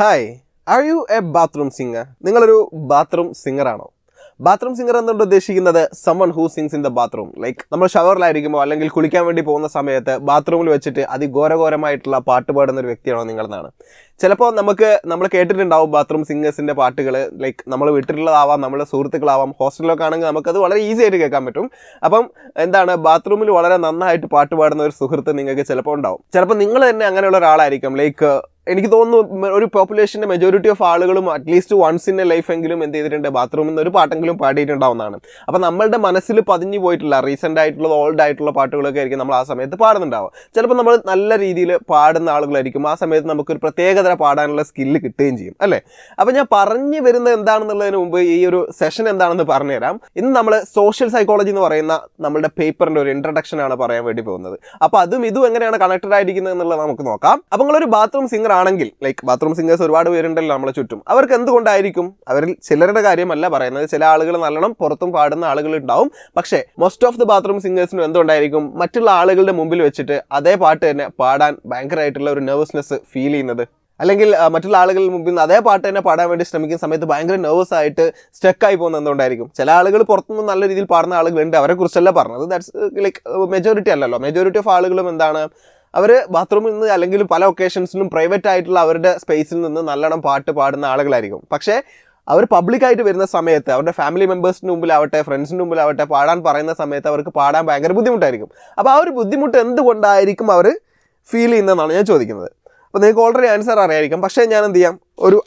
Hi, are you A bathroom singer? നിങ്ങളൊരു bathroom സിംഗറാണോ? Bathroom singer എന്നുകൊണ്ട് ഉദ്ദേശിക്കുന്നത് someone who sings in the bathroom. Like നമ്മൾ ഷവറിലായിരിക്കുമ്പോൾ അല്ലെങ്കിൽ കുളിക്കാൻ വേണ്ടി പോകുന്ന സമയത്ത് ബാത്റൂമിൽ വെച്ചിട്ട് അതിഘോരഘോരമായിട്ടുള്ള പാട്ട് പാടുന്ന ഒരു വ്യക്തിയാണോ നിങ്ങളെന്നാണ്. ചിലപ്പോൾ നമ്മൾ കേട്ടിട്ടുണ്ടാവും ബാത്റൂം സിംഗേഴ്സിൻ്റെ പാട്ടുകൾ. ലൈക്ക് നമ്മൾ വീട്ടിലുള്ളതാവാം, നമ്മുടെ സുഹൃത്തുക്കളാവാം, ഹോസ്റ്റലിലൊക്കെ ആണെങ്കിൽ നമുക്കത് വളരെ ഈസി ആയിട്ട് കേൾക്കാൻ പറ്റും. അപ്പം ബാത്റൂമിൽ വളരെ നന്നായിട്ട് പാട്ട് പാടുന്ന ഒരു സുഹൃത്ത് നിങ്ങൾക്ക് ചിലപ്പോൾ ഉണ്ടാവും. ചിലപ്പോൾ നിങ്ങൾ തന്നെ അങ്ങനെയുള്ള ഒരാളായിരിക്കും. ലൈക്ക് എനിക്ക് തോന്നുന്നു ഒരു പോപ്പുലേഷൻ്റെ മെജോറിറ്റി ഓഫ് ആളുകളും at least once in a life എങ്കിലും എന്ത് ചെയ്തിട്ടുണ്ട്, ബാത്റൂമിൽ നിന്ന് ഒരു പാട്ടെങ്കിലും പാടിയിട്ടുണ്ടാവുന്നതാണ്. അപ്പോൾ നമ്മളുടെ മനസ്സിൽ പതിഞ്ഞു പോയിട്ടുള്ള റീസെൻ്റ് ആയിട്ടുള്ള ഓൾഡ് ആയിട്ടുള്ള പാട്ടുകളൊക്കെ ആയിരിക്കും നമ്മൾ ആ സമയത്ത് പാടുന്നുണ്ടാവുക. ചിലപ്പോൾ നമ്മൾ നല്ല രീതിയിൽ പാടുന്ന ആളുകളായിരിക്കും. ആ സമയത്ത് നമുക്കൊരു പ്രത്യേകതര പാടാനുള്ള സ്കില്ല് കിട്ടുകയും ചെയ്യും, അല്ലേ? അപ്പോൾ ഞാൻ പറഞ്ഞു വരുന്നത് എന്താണെന്നുള്ളതിന് മുമ്പ് ഈ ഒരു സെഷൻ എന്താണെന്ന് പറഞ്ഞുതരാം. ഇന്ന് നമ്മൾ സോഷ്യൽ സൈക്കോളജി എന്ന് പറയുന്ന നമ്മുടെ പേപ്പറിൻ്റെ ഒരു ഇൻട്രഡക്ഷനാണ് പറയാൻ വേണ്ടി പോകുന്നത്. അപ്പോൾ അതും ഇതും എങ്ങനെയാണ് കണക്റ്റഡ് ആയിരിക്കുന്നത് എന്നുള്ളത് നമുക്ക് നോക്കാം. അപ്പോൾ നിങ്ങളൊരു ബാത്റൂം സിംഗർ ആണെങ്കിൽ, ലൈക്ക് ബാത്റൂം സിംഗേഴ്സ് ഒരുപാട് പേരുണ്ടല്ലോ നമ്മളെ ചുറ്റും, അവർക്ക് എന്തുകൊണ്ടായിരിക്കും, അവരിൽ ചിലരുടെ കാര്യമല്ല പറയുന്നത്, ചില ആളുകൾ നല്ലോണം പുറത്തും പാടുന്ന ആളുകൾ ഉണ്ടാവും. പക്ഷേ മോസ്റ്റ് ഓഫ് ദി ബാത്റൂം സിംഗേഴ്സിനും എന്തുകൊണ്ടായിരിക്കും മറ്റുള്ള ആളുകളുടെ മുമ്പിൽ വെച്ചിട്ട് അതേ പാട്ട് തന്നെ പാടാൻ ഭയങ്കരമായിട്ടുള്ള ഒരു നെർവസ്നെസ് ഫീൽ ചെയ്യുന്നത്? അല്ലെങ്കിൽ മറ്റുള്ള ആളുകളുടെ മുമ്പിൽ നിന്ന് അതേ പാട്ട് തന്നെ പാടാൻ വേണ്ടി ശ്രമിക്കുന്ന സമയത്ത് ഭയങ്കര നെർവസ് ആയിട്ട് സ്റ്റക്കായി പോകുന്നത് എന്തുകൊണ്ടായിരിക്കും? ചില ആളുകൾ പുറത്തുനിന്ന് നല്ല രീതിയിൽ പാടുന്ന ആളുകളുണ്ട്, അവരെ കുറിച്ചല്ല പറഞ്ഞത്. ദാറ്റ്സ് ലൈക്ക് മെജോറിറ്റി അല്ലല്ലോ. മെജോറിറ്റി ഓഫ് ആളുകളും എന്താണ്, അവർ ബാത്റൂമിൽ നിന്ന് അല്ലെങ്കിൽ പല ഒക്കേഷൻസിലും പ്രൈവറ്റ് ആയിട്ടുള്ള അവരുടെ സ്പേസിൽ നിന്ന് നല്ലോണം പാട്ട് പാടുന്ന ആളുകളായിരിക്കും. പക്ഷേ അവർ പബ്ലിക്കായിട്ട് വരുന്ന സമയത്ത് അവരുടെ ഫാമിലി മെമ്പേഴ്സിന് മുമ്പിലാവട്ടെ, ഫ്രണ്ട്സിന് മുമ്പിലാവട്ടെ പാടാൻ പറയുന്ന സമയത്ത് അവർക്ക് പാടാൻ ഭയങ്കര ബുദ്ധിമുട്ടായിരിക്കും. അപ്പോൾ ആ ഒരു ബുദ്ധിമുട്ട് എന്തുകൊണ്ടായിരിക്കും അവർ ഫീൽ ചെയ്യുന്നതെന്നാണ് ഞാൻ ചോദിക്കുന്നത്. അപ്പോൾ നിങ്ങൾക്ക് ഓൾറെഡി ആൻസർ അറിയായിരിക്കും. പക്ഷേ ഞാൻ എന്ത് ചെയ്യാം,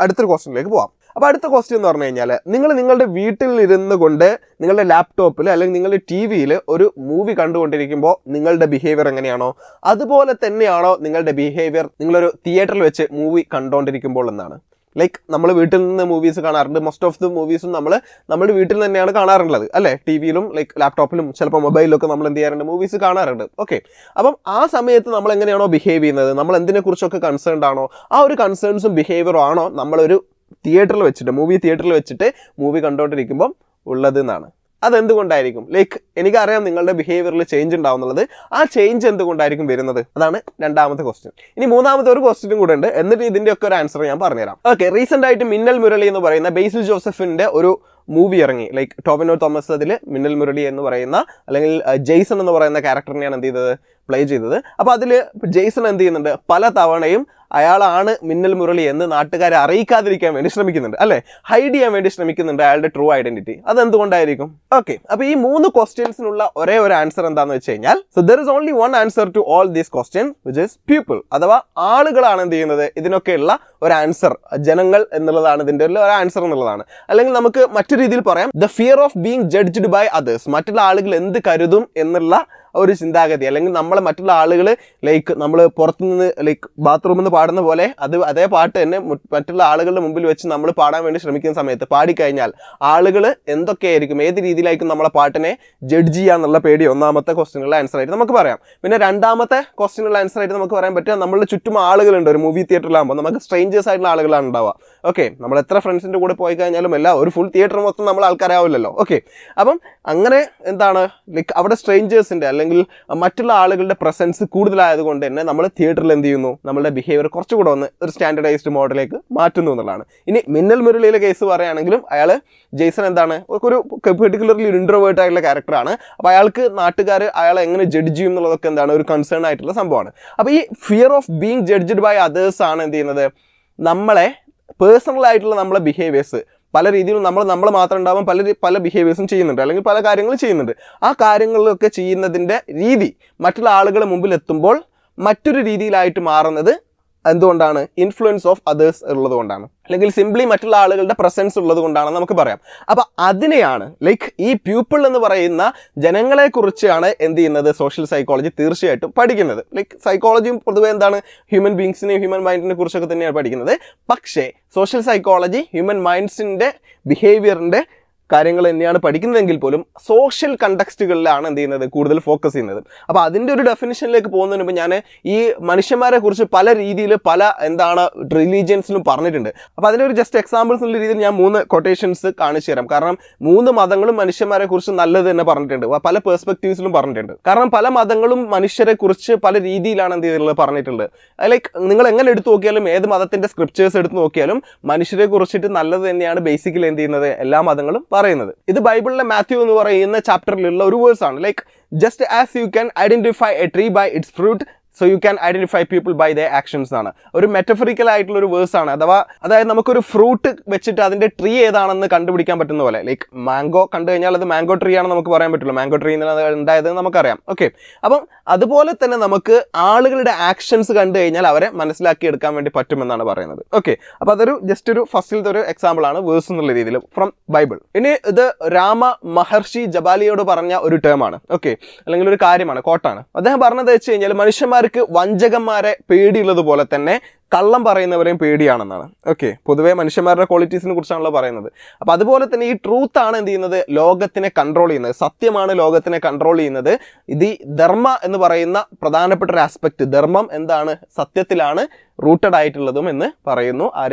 അടുത്തൊരു ക്വസ്റ്റ്യനിലേക്ക് പോവാം. അപ്പോൾ അടുത്ത ക്വസ്റ്റ്യൻ എന്ന് പറഞ്ഞു കഴിഞ്ഞാൽ, നിങ്ങളുടെ വീട്ടിൽ ഇരുന്ന് കൊണ്ട് നിങ്ങളുടെ ലാപ്ടോപ്പിൽ അല്ലെങ്കിൽ നിങ്ങളുടെ TV-യിൽ ഒരു മൂവി കണ്ടുകൊണ്ടിരിക്കുമ്പോൾ നിങ്ങളുടെ ബിഹേവിയർ എങ്ങനെയാണോ അതുപോലെ തന്നെയാണോ നിങ്ങളുടെ ബിഹേവിയർ നിങ്ങളൊരു തിയേറ്ററിൽ വെച്ച് മൂവി കണ്ടുകൊണ്ടിരിക്കുമ്പോൾ എന്നാണ്. ലൈക്ക് നമ്മൾ വീട്ടിൽ നിന്ന് മൂവീസ് കാണാറുണ്ട്. മോസ്റ്റ് ഓഫ് ദി മൂവീസും നമ്മുടെ വീട്ടിൽ തന്നെയാണ് കാണാറുള്ളത്, അല്ലേ? TV-യിലും ലൈക്ക് ലാപ്ടോപ്പിലും ചിലപ്പോൾ മൊബൈലിലൊക്കെ നമ്മൾ എന്ത് ചെയ്യാറുണ്ട്, മൂവീസ് കാണാറുണ്ട്. ഓക്കെ, അപ്പം ആ സമയത്ത് നമ്മൾ എങ്ങനെയാണോ ബിഹേവ് ചെയ്യുന്നത്, നമ്മൾ എന്തിനെക്കുറിച്ചൊക്കെ കൺസേൺഡ് ആണോ, ആ ഒരു കൺസേൺസും ബിഹേവിയറും ആണോ നമ്മളൊരു മൂവി തിയേറ്ററിൽ വെച്ചിട്ട് മൂവി കണ്ടുകൊണ്ടിരിക്കുമ്പം ഉള്ളത് എന്നാണ്. അതെന്തുകൊണ്ടായിരിക്കും? ലൈക്ക് എനിക്കറിയാം നിങ്ങളുടെ ബിഹേവിയറിൽ ചേഞ്ച് ഉണ്ടാവുന്നുള്ളത്. ആ ചേഞ്ച് എന്തുകൊണ്ടായിരിക്കും വരുന്നത്? അതാണ് രണ്ടാമത്തെ ക്വസ്റ്റ്യൻ. ഇനി മൂന്നാമത്തെ ഒരു ക്വസ്റ്റ്യനും കൂടെ ഉണ്ട്, എന്നിട്ട് ഇതിൻ്റെയൊക്കെ ഒരു ആൻസർ ഞാൻ പറഞ്ഞുതരാം. ഓക്കെ, റീസെൻ്റ് ആയിട്ട് മിന്നൽ മുരളി എന്ന് പറയുന്ന ബേസിൽ ജോസഫിൻ്റെ ഒരു മൂവി ഇറങ്ങി. ലൈക്ക് ടോവിനോ തോമസ് അതിൽ മിന്നൽ മുരളി എന്ന് പറയുന്ന അല്ലെങ്കിൽ ജെയ്സൺ എന്ന് പറയുന്ന ക്യാരക്ടറിനെയാണ് എന്ത് ചെയ്തത്, പ്ലേ ചെയ്തത്. അപ്പോൾ അതിൽ ജെയ്സൺ എന്ത് ചെയ്യുന്നുണ്ട്, പല തവണയും അയാളാണ് മിന്നൽ മുരളി എന്ന് നാട്ടുകാരെ അറിയിക്കാതിരിക്കാൻ വേണ്ടി ശ്രമിക്കുന്നുണ്ട്, അല്ലേ? ഹൈഡ് ചെയ്യാൻ വേണ്ടി ശ്രമിക്കുന്നുണ്ട് അയാളുടെ ട്രൂ ഐഡന്റിറ്റി. അതെന്തുകൊണ്ടായിരിക്കും? ഓക്കെ, അപ്പോൾ ഈ 3 ക്വസ്റ്റ്യൻസിനുള്ള ഒരേ ഒരു ആൻസർ എന്താണെന്ന് വെച്ച് കഴിഞ്ഞാൽ, so there is only one answer to all these question, which is people. അഥവാ ആളുകളാണ് എന്ത് ചെയ്യുന്നത്, ഇതിനൊക്കെയുള്ള ഒരു ആൻസർ. ജനങ്ങൾ എന്നുള്ളതാണ് ഇതിൻ്റെ ഒരു ആൻസർ എന്നുള്ളതാണ്. അല്ലെങ്കിൽ നമുക്ക് മറ്റു രീതിയിൽ പറയാം, the fear of being judged by others. മറ്റുള്ള ആളുകൾ എന്ത് കരുതും എന്നുള്ള ഒരു ചിന്താഗതി. അല്ലെങ്കിൽ നമ്മളെ മറ്റുള്ള ആളുകൾ ലൈക്ക് നമ്മൾ പുറത്തുനിന്ന് ലൈക്ക് ബാത്റൂമിൽ നിന്ന് പാടുന്ന പോലെ അതേ പാട്ട് തന്നെ മറ്റുള്ള ആളുകളുടെ മുമ്പിൽ വെച്ച് നമ്മൾ പാടാൻ വേണ്ടി ശ്രമിക്കുന്ന സമയത്ത് പാടിക്കഴിഞ്ഞാൽ ആളുകൾ എന്തൊക്കെയായിരിക്കും, ഏത് രീതിയിലായിരിക്കും നമ്മളെ പാട്ടിനെ ജഡ്ജ് ചെയ്യാന്നുള്ള പേടി ഒന്നാമത്തെ ക്വസ്റ്റ്യനുള്ള ആൻസർ ആയിട്ട് നമുക്ക് പറയാം. പിന്നെ രണ്ടാമത്തെ ക്വസ്റ്റ്യനുള്ള ആൻസർ ആയിട്ട് നമുക്ക് പറയാൻ പറ്റുക, നമ്മളുടെ ചുറ്റും ആളുകളുണ്ട്. ഒരു മൂവി തിയേറ്ററിലാകുമ്പോൾ നമുക്ക് സ്ട്രേഞ്ചേഴ്സ് ആയിട്ടുള്ള ആളുകളാണ് ഉണ്ടാവുക. ഓക്കെ, നമ്മൾ എത്ര ഫ്രണ്ട്സിൻ്റെ കൂടെ പോയി കഴിഞ്ഞാലും ഒരു ഫുൾ തിയേറ്റർ മൊത്തം നമ്മൾ ആൾക്കാരാവില്ലല്ലോ. ഓക്കെ, അപ്പം അങ്ങനെ ലൈക്ക് അവിടെ സ്ട്രേഞ്ചേഴ്സിൻ്റെ അല്ലെങ്കിൽ മറ്റുള്ള ആളുകളുടെ പ്രസൻസ് കൂടുതലായതുകൊണ്ട് തന്നെ നമ്മൾ തിയേറ്ററിൽ എന്ത് ചെയ്യുന്നു, നമ്മുടെ ബിഹേവിയർ കുറച്ചുകൂടെ ഒരു സ്റ്റാൻഡർഡൈസ്ഡ് മോഡലിലേക്ക് മാറ്റുന്നു എന്നുള്ളതാണ്. ഇനി മിന്നൽ മുരളിയിലെ കേസ് പറയുകയാണെങ്കിലും ജെയ്സൺ ഒരു പെർട്ടിക്കുലർലി ഒരു ഇൻട്രോവേർട്ട് ആയിട്ടുള്ള ക്യാരക്ടറാണ്. അപ്പോൾ നാട്ടുകാർ അയാളെ എങ്ങനെ ജഡ്ജ് ചെയ്യും എന്നുള്ളതൊക്കെ ഒരു കൺസേൺ ആയിട്ടുള്ള സംഭവമാണ്. അപ്പോൾ ഈ fear of being judged by others ആണ് എന്ത് ചെയ്യുന്നത്, നമ്മളെ പേഴ്സണൽ ആയിട്ടുള്ള നമ്മളെ ബിഹേവിയേഴ്സ് പല രീതിയിലും നമ്മൾ മാത്രം ഉണ്ടാവാൻ പല ബിഹേവിയേഴ്സും ചെയ്യുന്നുണ്ട്, അല്ലെങ്കിൽ പല കാര്യങ്ങളും ചെയ്യുന്നുണ്ട്. ആ കാര്യങ്ങളിലൊക്കെ ചെയ്യുന്നതിൻ്റെ രീതി മറ്റുള്ള ആളുകളുടെ മുമ്പിൽ എത്തുമ്പോൾ മറ്റൊരു രീതിയിലായിട്ട് മാറുന്നത് എന്തുകൊണ്ടാണ്? ഇൻഫ്ലുവൻസ് ഓഫ് അതേഴ്സ് ഉള്ളത് കൊണ്ടാണ്, അല്ലെങ്കിൽ സിംപ്ലി മറ്റുള്ള ആളുകളുടെ പ്രസൻസ് ഉള്ളത് കൊണ്ടാണെന്ന് നമുക്ക് പറയാം. അപ്പോൾ അതിനെയാണ് ലൈക്ക് ഈ പ്യൂപ്പിൾ എന്ന് പറയുന്ന ജനങ്ങളെക്കുറിച്ചാണ് എന്ത് ചെയ്യുന്നത്, സോഷ്യൽ സൈക്കോളജി തീർച്ചയായിട്ടും പഠിക്കുന്നത്. ലൈക്ക് സൈക്കോളജിയും പൊതുവെ ഹ്യൂമൻ ബീങ്സിനെയും ഹ്യൂമൻ മൈൻഡിനെ കുറിച്ചൊക്കെ തന്നെയാണ് പഠിക്കുന്നത്. പക്ഷേ സോഷ്യൽ സൈക്കോളജി ഹ്യൂമൻ മൈൻഡ്സിൻ്റെ ബിഹേവിയറിൻ്റെ കാര്യങ്ങൾ തന്നെയാണ് പഠിക്കുന്നതെങ്കിൽ പോലും സോഷ്യൽ കണ്ടക്സ്റ്റുകളിലാണ് എന്ത് ചെയ്യുന്നത് കൂടുതൽ ഫോക്കസ് ചെയ്യുന്നത്. അപ്പോൾ അതിൻ്റെ ഒരു ഡെഫിനിഷനിലേക്ക് പോകുന്നതിന് മുമ്പ് ഞാൻ ഈ മനുഷ്യന്മാരെ കുറിച്ച് പല രീതിയിൽ പല റിലീജിയൻസിലും പറഞ്ഞിട്ടുണ്ട്. അപ്പോൾ അതിനൊരു ജസ്റ്റ് എക്സാമ്പിൾസ് എന്നുള്ള രീതിയിൽ ഞാൻ 3 കൊട്ടേഷൻസ് കാണിച്ചു തരാം. കാരണം 3 മതങ്ങളും മനുഷ്യന്മാരെ കുറിച്ച് നല്ലത് തന്നെ പറഞ്ഞിട്ടുണ്ട്, പല പെർസ്പെക്റ്റീവ്സിലും പറഞ്ഞിട്ടുണ്ട്. കാരണം പല മതങ്ങളും മനുഷ്യരെ കുറിച്ച് പല രീതിയിലാണ് എന്ത് ചെയ്തിട്ടുള്ളത് പറഞ്ഞിട്ടുള്ളത്. ലൈക്ക് നിങ്ങൾ എങ്ങനെ എടുത്തു നോക്കിയാലും ഏത് മതത്തിന്റെ സ്ക്രിപ്റ്റേഴ്സ് എടുത്ത് നോക്കിയാലും മനുഷ്യരെ കുറിച്ചിട്ട് നല്ലത് തന്നെയാണ് ബേസിക്കലി എന്ത് ചെയ്യുന്നത് എല്ലാ മതങ്ങളും പറയുന്നത്. ഇത് ബൈബിളിലെ മാത്യു എന്ന് പറയുന്ന ചാപ്റ്ററിലുള്ള ഒരു വേഴ്സ് ആണ്. Like just as you can identify a tree by its fruit so you can identify people by the actions ആണ്. ഒരു മെറ്റഫറിക്കൽ ആയിട്ടുള്ള ഒരു വേഴ്സ് ആണ്. അതായത് നമുക്കൊരു ഫ്രൂട്ട് വെച്ചിട്ട് അതിന്റെ ട്രീ ഏതാണെന്ന് കണ്ടുപിടിക്കാൻ പറ്റുന്ന പോലെ. ലൈക്ക് മാംഗോ കണ്ടു കഴിഞ്ഞാൽ അത് മാംഗോ ട്രീ ആണെന്ന് നമുക്ക് പറയാൻ പറ്റുള്ളൂ. മാംഗോ ട്രീ ഉണ്ടായത് നമുക്കറിയാം. ഓക്കെ, അപ്പം അതുപോലെ തന്നെ നമുക്ക് ആളുകളുടെ ആക്ഷൻസ് കണ്ടു കഴിഞ്ഞാൽ അവരെ മനസ്സിലാക്കി എടുക്കാൻ വേണ്ടി പറ്റുമെന്നാണ് പറയുന്നത്. ഓക്കെ, അപ്പോൾ അതൊരു ജസ്റ്റ് ഒരു ഫസ്റ്റിലത്തെ ഒരു എക്സാമ്പിൾ ആണ് വേഴ്സ് എന്നുള്ള രീതിയിൽ ഫ്രം ബൈബിൾ. ഇനി ഇത് രാമ മഹർഷി ജബാലിയോട് പറഞ്ഞ ഒരു ടേം ആണ്. ഓക്കെ, അല്ലെങ്കിൽ ഒരു കാര്യമാണ്, കോട്ടാണ്. അദ്ദേഹം പറഞ്ഞത് വെച്ച് കഴിഞ്ഞാൽ മനുഷ്യന്മാർ വഞ്ചകന്മാരെ പേടിയുള്ളത് പോലെ തന്നെ കള്ളം പറയുന്നവരെയും പേടിയാണെന്നാണ്. ഓക്കെ, പൊതുവെ മനുഷ്യന്മാരുടെ ക്വാളിറ്റീസിനെ കുറിച്ചാണല്ലോ പറയുന്നത്. അപ്പോൾ അതുപോലെ തന്നെ ഈ ട്രൂത്ത് ആണ് എന്ത് ചെയ്യുന്നത് ലോകത്തിനെ കൺട്രോൾ ചെയ്യുന്നത്. സത്യമാണ് ലോകത്തിനെ കൺട്രോൾ ചെയ്യുന്നത്. ഇത് ധർമ്മ എന്ന് പറയുന്ന പ്രധാനപ്പെട്ട ഒരു ആസ്പെക്ട്, ധർമ്മം എന്താണ് സത്യത്തിലാണ് റൂട്ടഡ് ആയിട്ടുള്ളതും എന്ന് പറയുന്നു.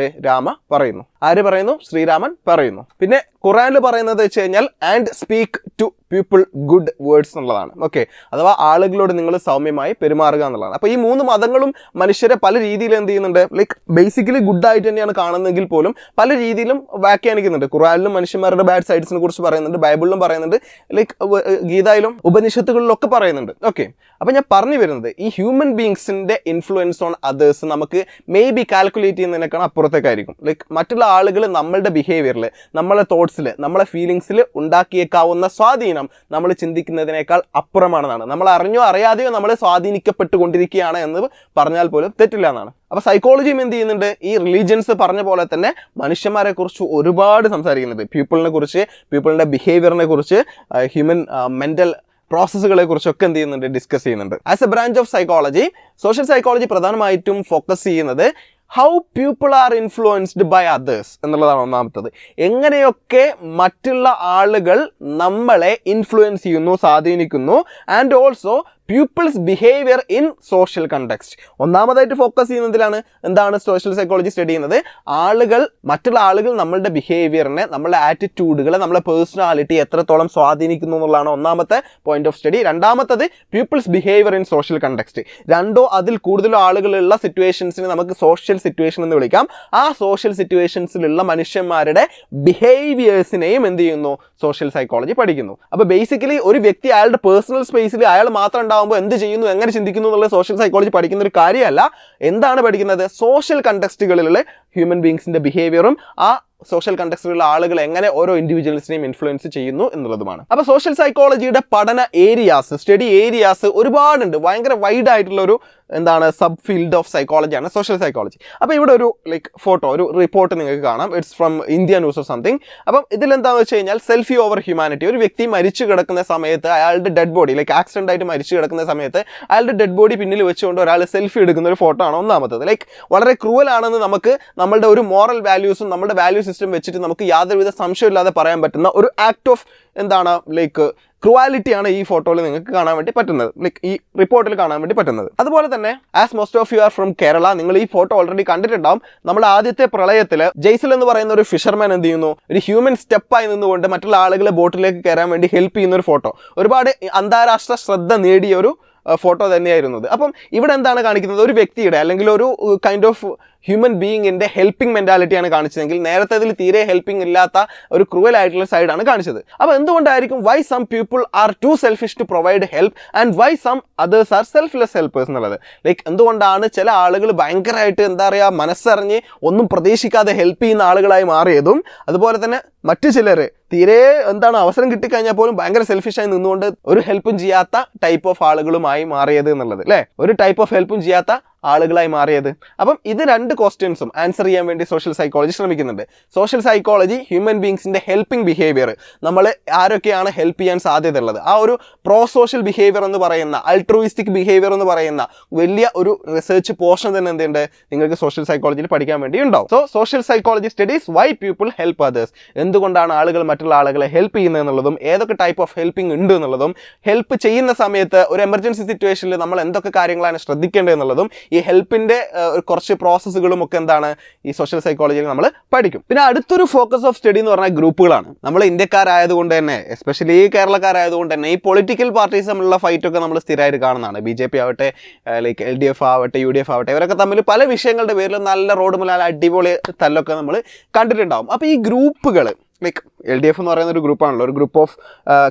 രാമ പറയുന്നു. പറയുന്നു? ശ്രീരാമൻ പറയുന്നു. പിന്നെ ഖുറാനിൽ പറയുന്നത് വെച്ച് കഴിഞ്ഞാൽ and speak to people good words എന്നുള്ളതാണ്. ഓക്കെ, അഥവാ ആളുകളോട് നിങ്ങൾ സൗമ്യമായി പെരുമാറുക എന്നുള്ളതാണ്. അപ്പോൾ ഈ 3 മതങ്ങളും മനുഷ്യരെ പല രീതിയിൽ എന്ത് ചെയ്യുന്നുണ്ട്, ലൈക്ക് ബേസിക്കലി ഗുഡ് ആയിട്ട് തന്നെയാണ് കാണുന്നതെങ്കിൽ പോലും പല രീതിയിലും വ്യാഖ്യാനിക്കുന്നുണ്ട്. ഖുറാനിലും മനുഷ്യന്മാരുടെ ബാഡ് സൈഡ്സിനെ കുറിച്ച് പറയുന്നുണ്ട്, ബൈബിളിലും പറയുന്നുണ്ട്, ലൈക്ക് ഗീതയിലും ഉപനിഷത്തുകളിലും ഒക്കെ പറയുന്നുണ്ട്. ഓക്കെ, അപ്പോൾ ഞാൻ പറഞ്ഞു വരുന്നത് ഈ ഹ്യൂമൻ ബീങ്സിന്റെ ഇൻഫ്ലുവൻസ് ഓൺ അതേഴ്സ് നമുക്ക് മേ ബി കാൽക്കുലേറ്റ് ചെയ്യുന്നതിനേക്കാൾ അപ്പുറത്തേക്കായിരിക്കും. ലൈക്ക് മറ്റുള്ള ആളുകൾ നമ്മളുടെ ബിഹേവിയറിൽ, നമ്മളെ തോട്ട്സിൽ, നമ്മളെ ഫീലിങ്സിൽ ഉണ്ടാക്കിയേക്കാവുന്ന സ്വാധീനം നമ്മൾ ചിന്തിക്കുന്നതിനേക്കാൾ അപ്പുറമാണെന്നാണ്. നമ്മൾ അറിഞ്ഞോ അറിയാതെയോ നമ്മൾ സ്വാധീനിക്കപ്പെട്ടുകൊണ്ടിരിക്കുകയാണ് എന്ന് പറഞ്ഞാൽ പോലും തെറ്റില്ല എന്നാണ്. അപ്പോൾ സൈക്കോളജിയും എന്ത് ചെയ്യുന്നുണ്ട്, ഈ റിലീജിയൻസ് പറഞ്ഞ പോലെ തന്നെ മനുഷ്യന്മാരെ കുറിച്ച് ഒരുപാട് സംസാരിക്കുന്നുണ്ട്. പീപ്പിളിനെ കുറിച്ച്, പീപ്പിളിന്റെ ബിഹേവിയറിനെ കുറിച്ച്, ഹ്യൂമൻ മെന്റൽ പ്രോസസ്സുകളെ കുറിച്ചൊക്കെ എന്ത് ചെയ്യുന്നുണ്ട്, ഡിസ്കസ് ചെയ്യുന്നുണ്ട്. As a branch of psychology, social psychology പ്രധാനമായിട്ടും ഫോക്കസ് ചെയ്യുന്നത് how people are influenced by others എന്നുള്ളതാണ് ഒന്നാമത്തത്. എങ്ങനെയൊക്കെ മറ്റുള്ള ആളുകൾ നമ്മളെ ഇൻഫ്ലുവൻസ് ചെയ്യുന്നു, സ്വാധീനിക്കുന്നു. And also people's behaviour in social context. ഒന്നാമതായിട്ട് ഫോക്കസ് ചെയ്യുന്നതിലാണ് എന്താണ് സോഷ്യൽ സൈക്കോളജി സ്റ്റഡി ചെയ്യുന്നത്, മറ്റുള്ള ആളുകൾ നമ്മളുടെ ബിഹേവിയറിനെ, നമ്മളുടെ ആറ്റിറ്റ്യൂഡുകളെ, നമ്മളെ പേഴ്സണാലിറ്റി എത്രത്തോളം സ്വാധീനിക്കുന്നു എന്നുള്ളതാണ് ഒന്നാമത്തെ പോയിന്റ് ഓഫ് സ്റ്റഡി. രണ്ടാമത്തത് people's behaviour in social context. 2 അതിൽ കൂടുതലോ ആളുകളുള്ള സിറ്റുവേഷൻസിന് നമുക്ക് സോഷ്യൽ സിറ്റുവേഷൻ എന്ന് വിളിക്കാം. ആ സോഷ്യൽ സിറ്റുവേഷൻസിലുള്ള മനുഷ്യന്മാരുടെ ബിഹേവിയേഴ്സിനെയും എന്ത് ചെയ്യുന്നു, സോഷ്യൽ സൈക്കോളജി പഠിക്കുന്നു. അപ്പോൾ ബേസിക്കലി ഒരു വ്യക്തി അയാളുടെ പേഴ്സണൽ സ്പേസിൽ അയാൾ മാത്രം എന്ത് ചെയ്യുന്നു, എങ്ങനെ ചിന്തിക്കുന്നു എന്നുള്ള സോഷ്യൽ സൈക്കോളജി പഠിക്കുന്ന ഒരു കാര്യമല്ല. എന്താണ് പഠിക്കുന്നത്, സോഷ്യൽ കണ്ടെക്സ്റ്റുകളിലുള്ള ഹ്യൂമൻ ബീങ്സിന്റെ ബിഹേവിയറും ആ സോഷ്യൽ കണ്ടെക്സ്റ്റിലുള്ള ആളുകൾ എങ്ങനെ ഓരോ ഇൻഡിവിജ്വൽസിനെയും ഇൻഫ്ലുവൻസ് ചെയ്യുന്നു എന്നുള്ളതുമാണ്. അപ്പോൾ സോഷ്യൽ സൈക്കോളജിയുടെ പഠന ഏരിയാസ്, സ്റ്റഡി ഏരിയാസ് ഒരുപാടുണ്ട്. ഭയങ്കര വൈഡ് ആയിട്ടുള്ള ഒരു സബ് ഫീൽഡ് ഓഫ് സൈക്കോളജിയാണ് സോഷ്യൽ സൈക്കോളജി. അപ്പോൾ ഇവിടെ ഒരു ഫോട്ടോ, ഒരു റിപ്പോർട്ട് നിങ്ങൾക്ക് കാണാം. It's from India News or something. അപ്പം ഇതിലെന്താണെന്ന് വെച്ച് കഴിഞ്ഞാൽ സെൽഫി ഓവർ ഹ്യൂമാനിറ്റി. ഒരു വ്യക്തി മരിച്ചു കിടക്കുന്ന സമയത്ത് അയാളുടെ ഡെഡ് ബോഡി, ആക്സിഡന്റ് ആയിട്ട് മരിച്ചു കിടക്കുന്ന സമയത്ത് അയാളുടെ ഡെഡ് ബോഡി പിന്നിൽ വെച്ചുകൊണ്ട് ഒരാൾ സെൽഫി എടുക്കുന്ന ഒരു ഫോട്ടോ ആണ് ഒന്നാമത്തത്. വളരെ ക്രൂവൽ ആണെന്ന് നമുക്ക് നമ്മളുടെ ഒരു മോറൽ വാല്യൂസും നമ്മുടെ വാല്യൂ സിസ്റ്റം വെച്ചിട്ട് നമുക്ക് യാതൊരുവിധ സംശയമില്ലാതെ പറയാൻ പറ്റുന്ന ഒരു ആക്ട് ഓഫ് ക്രുവാലിറ്റിയാണ് ഈ ഫോട്ടോയിൽ നിങ്ങൾക്ക് കാണാൻ വേണ്ടി പറ്റുന്നത്, ഈ റിപ്പോർട്ടിൽ കാണാൻ വേണ്ടി പറ്റുന്നത്. അതുപോലെ തന്നെ as most of you are from Kerala, നിങ്ങൾ ഈ ഫോട്ടോ ഓൾറെഡി കണ്ടിട്ടുണ്ടാവും. നമ്മുടെ ആദ്യത്തെ പ്രളയത്തിൽ ജയ്സൽ എന്ന് പറയുന്ന ഒരു ഫിഷർമാൻ എന്ത് ചെയ്യുന്നു, ഒരു ഹ്യൂമൻ സ്റ്റെപ്പായി നിന്നുകൊണ്ട് മറ്റുള്ള ആളുകളെ ബോട്ടിലേക്ക് കയറാൻ വേണ്ടി ഹെൽപ്പ് ചെയ്യുന്ന ഒരു ഫോട്ടോ. ഒരുപാട് അന്താരാഷ്ട്ര ശ്രദ്ധ നേടിയ ഒരു ഫോട്ടോ തന്നെയായിരുന്നത്. അപ്പം ഇവിടെ എന്താണ് കാണിക്കുന്നത്, ഒരു വ്യക്തിയുടെ അല്ലെങ്കിൽ ഒരു കൈൻഡ് ഓഫ് ഹ്യൂമൻ ബീയിങ്ങിന്റെ ഹെൽപ്പിംഗ് മെന്റാലിറ്റിയാണ് കാണിച്ചതെങ്കിൽ നേരത്തെ അതിൽ തീരെ ഹെൽപ്പിംഗ് ഇല്ലാത്ത ഒരു ക്രൂവൽ ആയിട്ടുള്ള സൈഡാണ് കാണിച്ചത്. അപ്പോൾ എന്തുകൊണ്ടായിരിക്കും why some people are too selfish to provide help and why some others are selfless helpers എന്നുള്ളത്? എന്തുകൊണ്ടാണ് ചില ആളുകൾ ഭയങ്കരമായിട്ട് മനസ്സറിഞ്ഞ് ഒന്നും പ്രതീക്ഷിക്കാതെ ഹെൽപ്പ് ചെയ്യുന്ന ആളുകളായി മാറിയതും, അതുപോലെ തന്നെ മറ്റു ചിലർ തീരെ അവസരം കിട്ടിക്കഴിഞ്ഞാൽ പോലും ഭയങ്കര സെൽഫിഷായി നിന്നുകൊണ്ട് ഒരു ഹെൽപ്പും ചെയ്യാത്ത ടൈപ്പ് ഓഫ് ആളുകളുമായി മാറിയത് എന്നുള്ളത്, അല്ലേ? ഒരു ടൈപ്പ് ഓഫ് ഹെൽപ്പും ചെയ്യാത്ത ആളുകളായി മാറിയത്? അപ്പം ഇത് രണ്ട് ക്വസ്റ്റ്യൻസും ആൻസർ ചെയ്യാൻ വേണ്ടി സോഷ്യൽ സൈക്കോളജി ശ്രമിക്കുന്നുണ്ട്. സോഷ്യൽ സൈക്കോളജി ഹ്യൂമൻ ബീങ്സിന്റെ ഹെൽപ്പിംഗ് ബിഹേവിയർ, നമ്മൾ ആരൊക്കെയാണ് ഹെൽപ്പ് ചെയ്യാൻ സാധ്യതയുള്ളത്, ആ ഒരു പ്രോ സോഷ്യൽ ബിഹേവിയർ എന്ന് പറയുന്ന, അൾട്രൂയിസ്റ്റിക് ബിഹേവിയർ എന്ന് പറയുന്ന വലിയ ഒരു റിസർച്ച് പോർഷൻ തന്നെ എന്തുണ്ട് നിങ്ങൾക്ക് സോഷ്യൽ സൈക്കോളജിയിൽ പഠിക്കാൻ വേണ്ടി ഉണ്ടാവും. So social psychology studies why people help others, എന്തുകൊണ്ടാണ് ആളുകൾ മറ്റുള്ള ആളുകളെ ഹെൽപ്പ് ചെയ്യുന്നത് എന്നുള്ളതും ഏതൊക്കെ ടൈപ്പ് ഓഫ് ഹെൽപ്പിംഗ് ഉണ്ട് എന്നുള്ളതും, ഹെൽപ്പ് ചെയ്യുന്ന സമയത്ത് ഒരു എമർജൻസി സിറ്റുവേഷനിൽ നമ്മൾ എന്തൊക്കെ കാര്യങ്ങളാണ് ശ്രദ്ധിക്കേണ്ടത് എന്നുള്ളതും, ഈ ഹെൽപ്പിന്റെ കുറച്ച് പ്രോസസ്സുകളും ഒക്കെ എന്താണ് ഈ സോഷ്യൽ സൈക്കോളജിയിൽ നമ്മൾ പഠിക്കും. പിന്നെ അടുത്തൊരു ഫോക്കസ് ഓഫ് സ്റ്റഡി എന്ന് പറഞ്ഞാൽ ഗ്രൂപ്പുകളാണ്. നമ്മൾ ഇന്ത്യക്കാരായതുകൊണ്ട് തന്നെ, എസ്പെഷ്യലി കേരളക്കാരായതുകൊണ്ട് തന്നെ, ഈ പൊളിറ്റിക്കൽ പാർട്ടീസ് തമ്മിലുള്ള ഫൈറ്റ് ഒക്കെ നമ്മൾ സ്ഥിരമായിട്ട് കാണുന്നതാണ്. BJP ആവട്ടെ, ലൈക്ക് LDF ആവട്ടെ, UDF ആവട്ടെ, ഇവരൊക്കെ തമ്മിൽ പല വിഷയങ്ങളുടെ പേരിൽ നല്ല റോഡ് മുതൽ അടിപൊളി തല്ലൊക്കെ നമ്മൾ കണ്ടിട്ടുണ്ടാവും. അപ്പോൾ ഈ ഗ്രൂപ്പുകൾ, ലൈക്ക് LDF എന്ന് പറയുന്ന ഒരു ഗ്രൂപ്പാണല്ലോ, ഒരു group of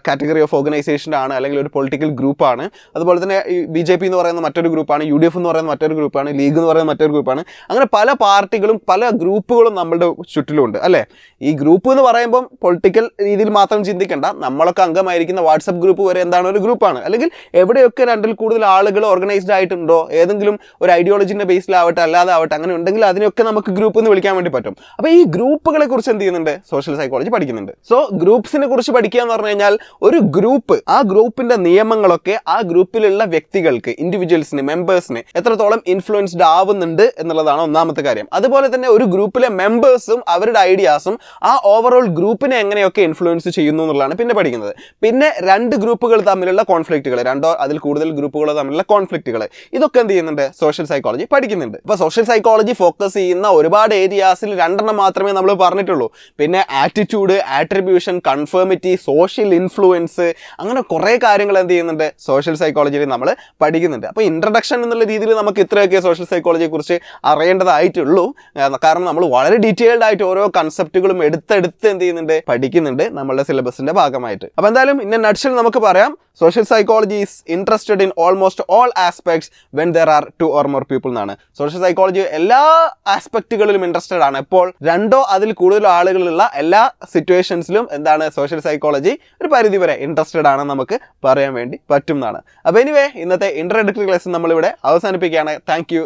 category of organisation ആണ്, അല്ലെങ്കിൽ ഒരു പൊളിറ്റിക്കൽ ഗ്രൂപ്പാണ്. അതുപോലെ തന്നെ BJP എന്ന് പറയുന്ന മറ്റൊരു ഗ്രൂപ്പാണ്, UDF എന്ന് പറയുന്ന മറ്റൊരു ഗ്രൂപ്പാണ്, ലീഗ് എന്ന് പറയുന്ന മറ്റൊരു ഗ്രൂപ്പാണ്. അങ്ങനെ പല പാർട്ടികളും പല ഗ്രൂപ്പുകളും നമ്മളുടെ ചുറ്റിലുണ്ട് അല്ലേ. ഈ ഗ്രൂപ്പ് എന്ന് പറയുമ്പം പൊളിറ്റിക്കൽ രീതിയിൽ മാത്രം ചിന്തിക്കേണ്ട, നമ്മളൊക്കെ അംഗമായിരിക്കുന്ന വാട്സപ്പ് ഗ്രൂപ്പ് വരെ എന്താണ് ഒരു ഗ്രൂപ്പാണ്. അല്ലെങ്കിൽ എവിടെയൊക്കെ രണ്ടിൽ കൂടുതൽ ആളുകൾ ഓർഗനൈസ്ഡ് ആയിട്ടുണ്ടോ, ഏതെങ്കിലും ഒരു ഐഡിയോളജിൻ്റെ ബേസിലാവട്ടെ അല്ലാതെ ആവട്ടെ, അങ്ങനെ ഉണ്ടെങ്കിൽ അതിനൊക്കെ നമുക്ക് ഗ്രൂപ്പ് എന്ന് വിളിക്കാൻ വേണ്ടി പറ്റും. അപ്പോൾ ഈ ഗ്രൂപ്പുകളെ കുറിച്ച് എന്ത് ചെയ്യുന്നുണ്ട് സോഷ്യൽ സൈക്കോളജി പഠിക്കുന്നുണ്ട്. സോ ഗ്രൂപ്പ്സിനെ കുറിച്ച് പഠിക്കുക എന്ന് പറഞ്ഞു കഴിഞ്ഞാൽ, ഒരു ഗ്രൂപ്പ്, ആ ഗ്രൂപ്പിന്റെ നിയമങ്ങളൊക്കെ ആ ഗ്രൂപ്പിലുള്ള വ്യക്തികൾക്ക്, ഇൻഡിവിജ്വൽസിന്, മെമ്പേഴ്സിന് എത്രത്തോളം ഇൻഫ്ലുവൻസ്ഡ് ആവുന്നുണ്ട് എന്നുള്ളതാണ് ഒന്നാമത്തെ കാര്യം. അതുപോലെ തന്നെ ഒരു ഗ്രൂപ്പിലെ മെമ്പേഴ്സും അവരുടെ ഐഡിയാസും ആ ഓവറോൾ ഗ്രൂപ്പിനെ എങ്ങനെയൊക്കെ ഇൻഫ്ലുവൻസ് ചെയ്യുന്നു എന്നുള്ളതാണ് പിന്നെ പഠിക്കുന്നത്. പിന്നെ രണ്ട് ഗ്രൂപ്പുകൾ തമ്മിലുള്ള കോൺഫ്ലിക്റ്റുകൾ, രണ്ടോ അതിൽ കൂടുതൽ ഗ്രൂപ്പുകൾ തമ്മിലുള്ള കോൺഫ്ലിക്റ്റുകൾ, ഇതൊക്കെ എന്ത് ചെയ്യുന്നുണ്ട് സോഷ്യൽ സൈക്കോളജി പഠിക്കുന്നുണ്ട്. അപ്പോൾ സോഷ്യൽ സൈക്കോളജി ഫോക്കസ് ചെയ്യുന്ന ഒരുപാട് ഏരിയാസിൽ രണ്ടെണ്ണം മാത്രമേ നമ്മൾ പറഞ്ഞിട്ടുള്ളൂ. പിന്നെ attitude, attribution, conformity, social influence, അങ്ങനെ കുറേ കാര്യങ്ങൾ എന്ത് ചെയ്യുന്നുണ്ട് സോഷ്യൽ സൈക്കോളജിയിൽ നമ്മൾ പഠിക്കുന്നുണ്ട്. അപ്പോൾ ഇൻട്രഡക്ഷൻ എന്നുള്ള രീതിയിൽ നമുക്ക് ഇത്രയൊക്കെ സോഷ്യൽ സൈക്കോളജിയെ കുറിച്ച് അറിയേണ്ടതായിട്ടുള്ളൂ. കാരണം നമ്മൾ വളരെ ഡീറ്റെയിൽഡ് ആയിട്ട് ഓരോ കൺസെപ്റ്റുകളും എടുത്തെടുത്ത് എന്ത് ചെയ്യുന്നുണ്ട് പഠിക്കുന്നുണ്ട് നമ്മളുടെ സിലബസിന്റെ ഭാഗമായിട്ട്. അപ്പോൾ എന്തായാലും ഇൻ എ നട്ട്ഷെൽ നമുക്ക് പറയാം, social psychology is interested in almost all aspects when there are 2 or more people എന്നാണ്. സോഷ്യൽ സൈക്കോളജി എല്ലാ ആസ്പെക്റ്റുകളിലും ഇൻട്രസ്റ്റഡ് ആണ്. ഇപ്പോൾ രണ്ടോ അതിൽ കൂടുതൽ ആളുകളുള്ള എല്ലാ സിറ്റുവേഷൻസിലും എന്താണ് സോഷ്യൽ സൈക്കോളജി ഒരു പരിധിവരെ ഇൻട്രസ്റ്റഡ് ആണെന്ന് നമുക്ക് പറയാൻ വേണ്ടി പറ്റും എന്നാണ്. അപ്പോൾ എനിവേ ഇന്നത്തെ ഇൻട്രൊഡക്ടറി ക്ലാസ് നമ്മളിവിടെ അവസാനിപ്പിക്കുകയാണ്. Thank you.